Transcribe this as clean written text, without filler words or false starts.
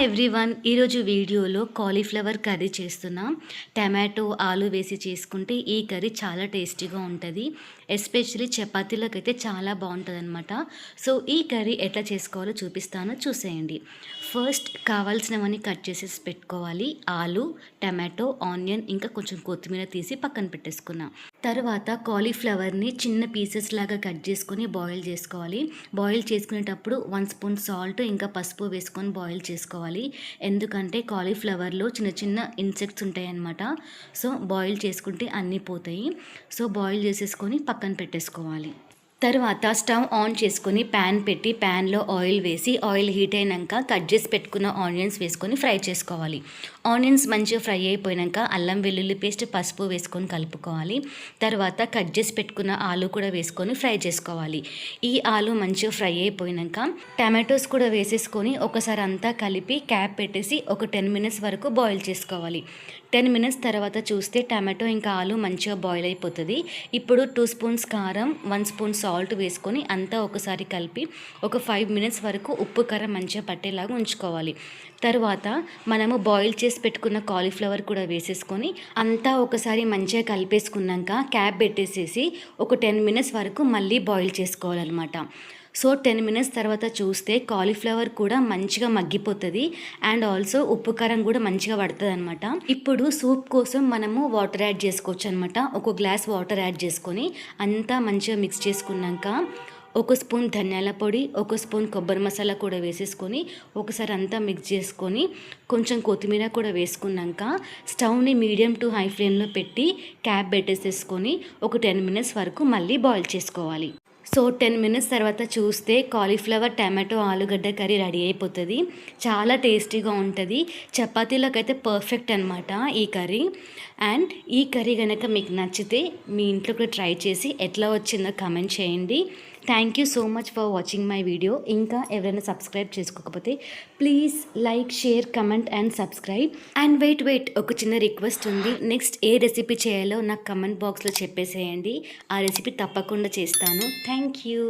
Everyone, ఈరోజు వీడియోలో cauliflower curry చేస్తున్నాం. టమాటో ఆలు వేసి చేసుకుంటే ఈ కర్రీ చాలా టేస్టీగా ఉంటుంది. ఎస్పెషలీ చపాతీలోకైతే చాలా బాగుంటుంది అనమాట. సో ఈ కర్రీ ఎట్లా చేసుకోవాలో చూపిస్తాను, చూసేయండి. ఫస్ట్ కావాల్సినవన్నీ కట్ చేసేసి పెట్టుకోవాలి. ఆలు, టమాటో, ఆనియన్, ఇంకా కొంచెం కొత్తిమీర తీసి పక్కన పెట్టేసుకున్నాం. తర్వాత కాలీఫ్లవర్ని చిన్న పీసెస్ లాగా కట్ చేసుకొని బాయిల్ చేసుకోవాలి. బాయిల్ చేసుకునేటప్పుడు 1 స్పూన్ సాల్ట్ ఇంకా పసుపు వేసుకొని బాయిల్ చేసుకోవాలి. ఎందుకంటే కాలీఫ్లవర్లో చిన్న చిన్న ఇన్సెక్ట్స్ ఉంటాయి అన్నమాట. సో బాయిల్ చేసుకుంటే అన్నీ పోతాయి. సో బాయిల్ చేసేసుకొని పక్కన పెట్టేసుకోవాలి. తర్వాత స్టవ్ ఆన్ చేసుకొని ప్యాన్ పెట్టి ప్యాన్లో ఆయిల్ వేసి ఆయిల్ హీట్ అయినాక కట్ చేసి పెట్టుకున్న ఆనియన్స్ వేసుకొని ఫ్రై చేసుకోవాలి. ఆనియన్స్ మంచిగా ఫ్రై అయిపోయాక అల్లం వెల్లుల్లి పేస్ట్, పసుపు వేసుకొని కలుపుకోవాలి. తర్వాత కట్ చేసి పెట్టుకున్న ఆలు కూడా వేసుకొని ఫ్రై చేసుకోవాలి. ఈ ఆలు మంచిగా ఫ్రై అయిపోయాక టమాటోస్ కూడా వేసేసుకొని ఒకసారి అంతా కలిపి క్యాప్ పెట్టేసి ఒక 10 మినిట్స్ వరకు బాయిల్ చేసుకోవాలి. 10 మినిట్స్ తర్వాత చూస్తే టమాటో ఇంకా ఆలు మంచిగా బాయిల్ అయిపోతుంది. ఇప్పుడు 2 స్పూన్స్ కారం, 1 స్పూన్ సాల్ట్ వేసుకొని అంతా ఒకసారి కలిపి ఒక 5 మినిట్స్ వరకు ఉప్పు కారం మంచిగా పట్టేలాగా ఉంచుకోవాలి. తర్వాత మనము బాయిల్ చేసి పెట్టుకున్న కాలీఫ్లవర్ కూడా వేసేసుకొని అంతా ఒకసారి మంచిగా కలిపేసుకున్నాక క్యాప్ పెట్టేసేసి ఒక 10 మినిట్స్ వరకు మళ్ళీ బాయిల్ చేసుకోవాలన్నమాట. సో 10 మినిట్స్ తర్వాత చూస్తే కాలీఫ్లవర్ కూడా మంచిగా మగ్గిపోతుంది అండ్ ఆల్సో ఉప్పు కారం కూడా మంచిగా పడుతుంది అనమాట. ఇప్పుడు సూప్ కోసం మనము వాటర్ యాడ్ చేసుకోవచ్చు అనమాట. ఒక గ్లాస్ వాటర్ యాడ్ చేసుకొని అంతా మంచిగా మిక్స్ చేసుకున్నాక 1 స్పూన్ ధనియాల పొడి, 1 స్పూన్ కొబ్బరి మసాలా కూడా వేసేసుకొని ఒకసారి అంతా మిక్స్ చేసుకొని కొంచెం కొత్తిమీర కూడా వేసుకున్నాక స్టవ్ని మీడియం టు హై ఫ్లేమ్లో పెట్టి క్యాప్ పెట్టేసేసుకొని ఒక 10 మినిట్స్ వరకు మళ్ళీ బాయిల్ చేసుకోవాలి. సో 10 మినిట్స్ తర్వాత చూస్తే కాలీఫ్లవర్, టమాటో, ఆలుగడ్డ కర్రీ రెడీ అయిపోతుంది. చాలా టేస్టీగా ఉంటుంది. చపాతీలోకైతే పర్ఫెక్ట్ అనమాట ఈ కర్రీ. అండ్ ఈ కర్రీ కనుక మీకు నచ్చితే మీ ఇంట్లో కూడా ట్రై చేసి ఎట్లా వచ్చిందో కమెంట్ చేయండి. Thank you so much for watching my video. ఇంకా ఎవరైనా సబ్స్క్రైబ్ చేసుకోకపోతే please like, share, comment and subscribe. And wait ఒక చిన్న రిక్వెస్ట్ ఉంది. నెక్స్ట్ ఏ రెసిపీ చేయాలో నాకు కమెంట్ బాక్స్లో చెప్పేసేయండి. ఆ రెసిపీ తప్పకుండా చేస్తాను. Thank you.